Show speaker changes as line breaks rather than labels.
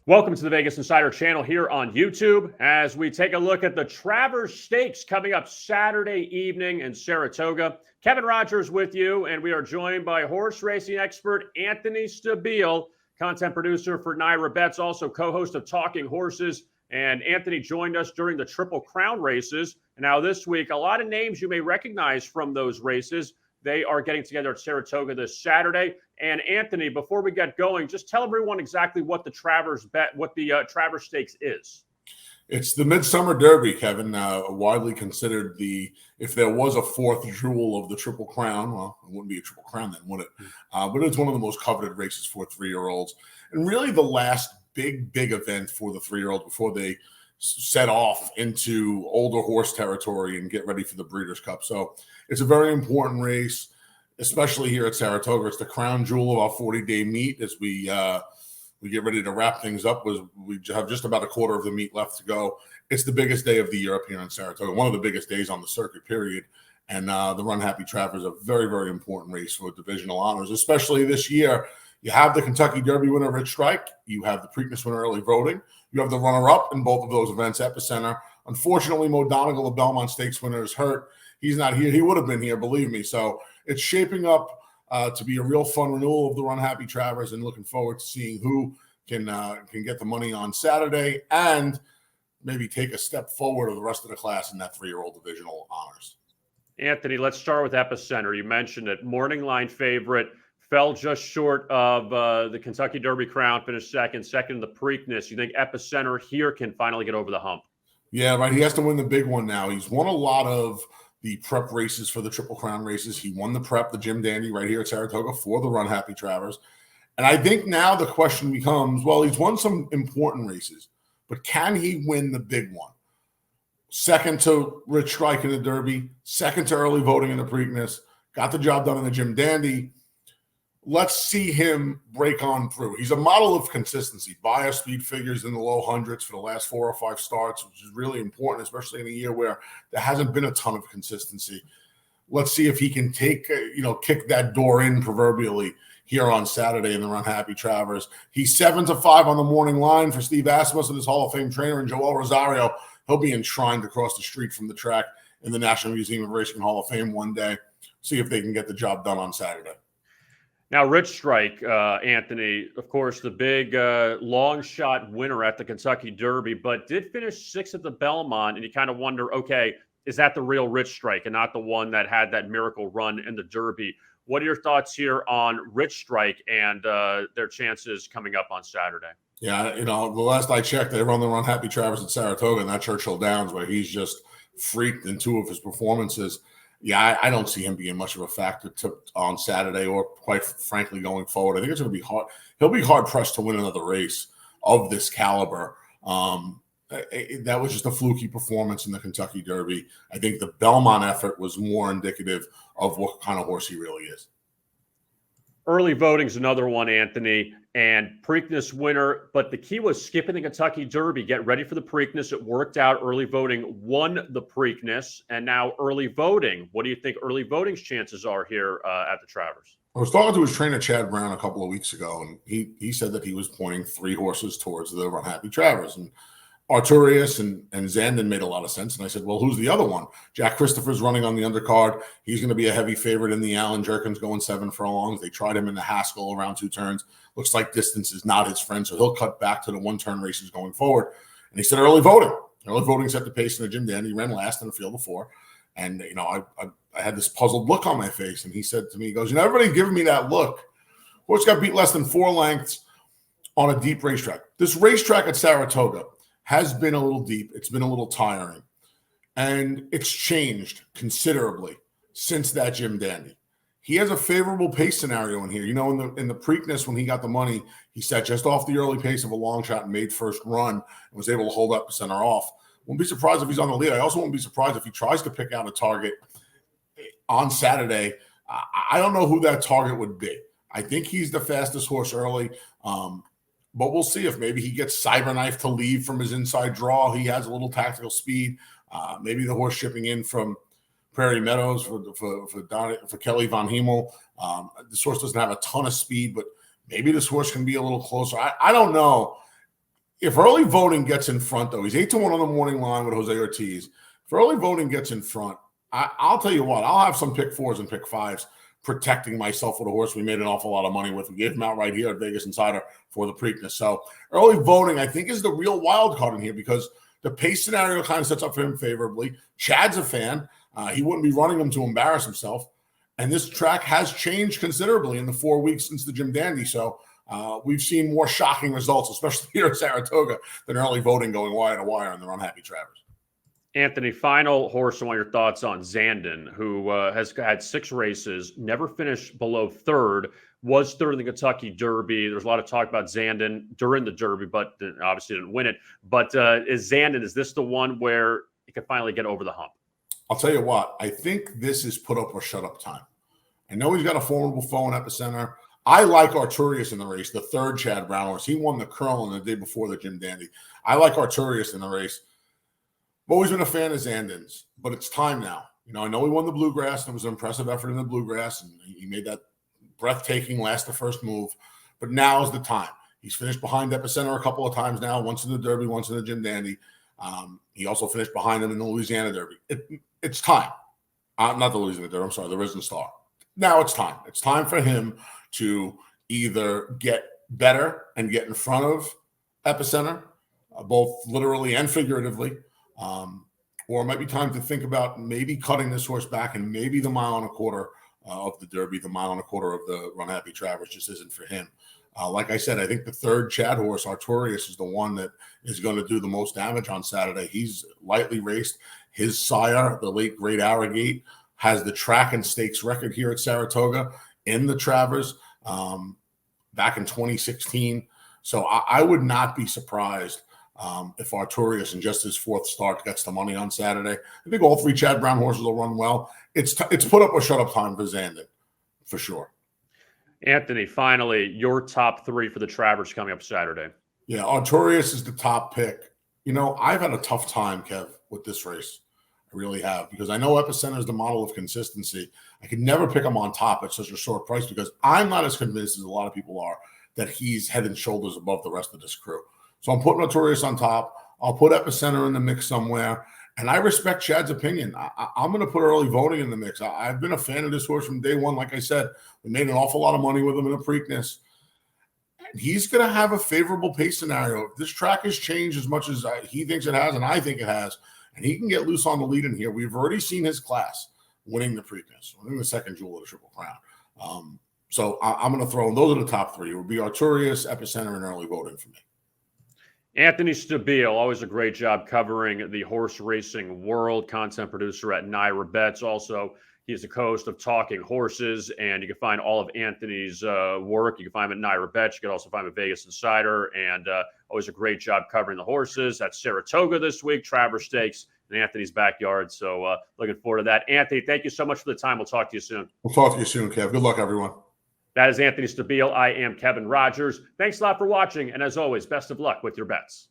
Welcome to the Vegas Insider channel here on YouTube as we take a look at the Travers Stakes coming up Saturday evening in Saratoga. Kevin Rogers with you, and we are joined by horse racing expert Anthony Stabile, content producer for Naira Bets, also co-host of Talking Horses. And Anthony joined us during the Triple Crown races. And now this week, a lot of names you may recognize from those races. They are getting together at Saratoga this Saturday. And Anthony, before we get going, just tell everyone exactly what the Travers Stakes is.
It's the Midsummer Derby, Kevin. Widely considered if there was a fourth jewel of the Triple Crown, well, it wouldn't be a Triple Crown then, would it? But it's one of the most coveted races for 3-year-olds, and really the last big event for the 3-year-olds before they set off into older horse territory and get ready for the Breeders' Cup. So it's a very important race, especially here at Saratoga. It's the crown jewel of our 40-day meet as we get ready to wrap things up. We have just about a quarter of the meet left to go. It's the biggest day of the year up here in Saratoga, one of the biggest days on the circuit, period. And the Run Happy Travers is a very, very important race for divisional honors, especially this year. You have the Kentucky Derby winner, Rich Strike. You have the Preakness winner, Early Voting. You have the runner-up in both of those events, Epicenter. Unfortunately, Mo Donegal, the Belmont Stakes winner, is hurt. He's not here. He would have been here, believe me. So it's shaping up to be a real fun renewal of the Run Happy Travers, and looking forward to seeing who can get the money on Saturday and maybe take a step forward of the rest of the class in that 3-year-old divisional honors.
Anthony, let's start with Epicenter. You mentioned it. Morning line favorite. Fell just short of the Kentucky Derby crown, finished second in the Preakness. You think Epicenter here can finally get over the hump?
Yeah, right. He has to win the big one now. He's won a lot of the prep races for the Triple Crown races. He won the prep, the Jim Dandy, right here at Saratoga for the Run Happy Travers. And I think now the question becomes, well, he's won some important races, but can he win the big one? Second to Rich Strike in the Derby, second to Early Voting in the Preakness, got the job done in the Jim Dandy. Let's see him break on through. He's a model of consistency. Buyer speed figures in the low hundreds for the last 4 or 5 starts, which is really important, especially in a year where there hasn't been a ton of consistency. Let's see if he can kick that door in proverbially here on Saturday in the Run Happy Travers. He's 7-5 on the morning line for Steve Asmus and his Hall of Fame trainer, and Joel Rosario. He'll be enshrined across the street from the track in the National Museum of Racing Hall of Fame one day. See if they can get the job done on Saturday.
Now, Rich Strike, Anthony, of course, the big long shot winner at the Kentucky Derby, but did finish 6th at the Belmont. And you kind of wonder, okay, is that the real Rich Strike and not the one that had that miracle run in the Derby? What are your thoughts here on Rich Strike and their chances coming up on Saturday?
Yeah, the last I checked, they run the Run Happy Travers at Saratoga and not Churchill Downs, where he's just freaked in 2 of his performances. Yeah, I don't see him being much of a factor on Saturday, or quite frankly going forward. I think it's going to be hard. He'll be hard pressed to win another race of this caliber. That was just a fluky performance in the Kentucky Derby. I think the Belmont effort was more indicative of what kind of horse he really is.
Early Voting's another one, Anthony, and Preakness winner, but the key was skipping the Kentucky Derby. Get ready for the Preakness. It worked out. Early Voting won the Preakness, and now Early Voting. What do you think Early Voting's chances are here at the Travers?
I was talking to his trainer, Chad Brown, a couple of weeks ago, and he said that he was pointing 3 horses towards the Run Happy Travers, and Arturius and Zandon made a lot of sense. And I said, well, who's the other one? Jack Christopher's running on the undercard. He's going to be a heavy favorite in the Allen Jerkins going 7 furlongs. They tried him in the Haskell around 2 turns. Looks like distance is not his friend, so he'll cut back to the 1-turn races going forward. And he said Early Voting. Early Voting set the pace in the Jim Dandy. He ran last in the field before. And, I had this puzzled look on my face. And he said to me, he goes, everybody's giving me that look. Horse got beat less than 4 lengths on a deep racetrack. This racetrack at Saratoga has been a little deep. It's been a little tiring. And it's changed considerably since that Jim Dandy. He has a favorable pace scenario in here. In the Preakness, when he got the money, he sat just off the early pace of a long shot and made first run and was able to hold Epicenter off. Won't be surprised if he's on the lead. I also won't be surprised if he tries to pick out a target on Saturday. I don't know who that target would be. I think he's the fastest horse early. But we'll see if maybe he gets Cyberknife to leave from his inside draw. He has a little tactical speed. Maybe the horse shipping in from Prairie Meadows for Kelly Von Hemel. This horse doesn't have a ton of speed, but maybe this horse can be a little closer. I don't know. If Early Voting gets in front, though, he's 8-1 on the morning line with Jose Ortiz. If Early Voting gets in front, I'll tell you what, I'll have some pick 4s and pick 5s protecting myself with a horse we made an awful lot of money with. We gave him out right here at Vegas Insider for the Preakness. So Early Voting, I think, is the real wild card in here because the pace scenario kind of sets up for him favorably. Chad's a fan. He wouldn't be running him to embarrass himself. And this track has changed considerably in the 4 weeks since the Jim Dandy. So we've seen more shocking results, especially here at Saratoga, than Early Voting going wire to wire on the Unhappy Travers.
Anthony, final horse, I want your thoughts on Zandon, who has had 6 races, never finished below 3rd, was 3rd in the Kentucky Derby. There's a lot of talk about Zandon during the Derby, but obviously didn't win it. But is this the one where he can finally get over the hump?
I'll tell you what, I think this is put up or shut up time. I know he's got a formidable foe in Epicenter. I like Arturius in the race, the 3rd Chad Brown horse. He won the Curl the day before the Jim Dandy. I like Arturius in the race. I've always been a fan of Zandon's, but it's time now. I know he won the Bluegrass, and it was an impressive effort in the Bluegrass, and he made that breathtaking last to first move. But now is the time. He's finished behind Epicenter a couple of times now, once in the Derby, once in the Jim Dandy. He also finished behind him in the Louisiana Derby. It's time. Not the Louisiana Derby, I'm sorry, the Risen Star. Now it's time. It's time for him to either get better and get in front of Epicenter, both literally and figuratively, or it might be time to think about maybe cutting this horse back and maybe the 1.25 miles of the Derby, the 1.25 miles of the Run Happy Travers just isn't for him. Like I said, I think the 3rd Chad horse, Arturius, is the one that is going to do the most damage on Saturday. He's lightly raced. His sire, the late great Arrogate, has the track and stakes record here at Saratoga in the Travers back in 2016. So I would not be surprised if Arturius in just his 4th start gets the money on Saturday. I think all 3 Chad Brown horses will run well. It's put up or shut up time for Zandon, for sure.
Anthony, finally, your top 3 for the Travers coming up Saturday.
Yeah, Arturius is the top pick. I've had a tough time, Kev, with this race. I really have, because I know Epicenter is the model of consistency. I could never pick him on top at such a short price because I'm not as convinced as a lot of people are that he's head and shoulders above the rest of this crew. So I'm putting Arturius on top. I'll put Epicenter in the mix somewhere. And I respect Chad's opinion. I'm going to put Early Voting in the mix. I've been a fan of this horse from day one. Like I said, we made an awful lot of money with him in a Preakness. And he's going to have a favorable pace scenario. If this track has changed as much as he thinks it has, and I think it has, and he can get loose on the lead in here. We've already seen his class winning the Preakness, winning the 2nd jewel of the Triple Crown. So I'm going to throw in those are the top 3. It would be Arturius, Epicenter, and Early Voting for me.
Anthony Stabile, always a great job covering the horse racing world, content producer at Naira Bets. Also, he's the host of Talking Horses, and you can find all of Anthony's work. You can find him at Naira Bets. You can also find him at Vegas Insider, and always a great job covering the horses. At Saratoga this week, Travers Stakes in Anthony's backyard. So looking forward to that. Anthony, thank you so much for the time. We'll talk to you soon.
We'll talk to you soon, Kev. Good luck, everyone.
That is Anthony Stabile. I am Kevin Rogers. Thanks a lot for watching. And as always, best of luck with your bets.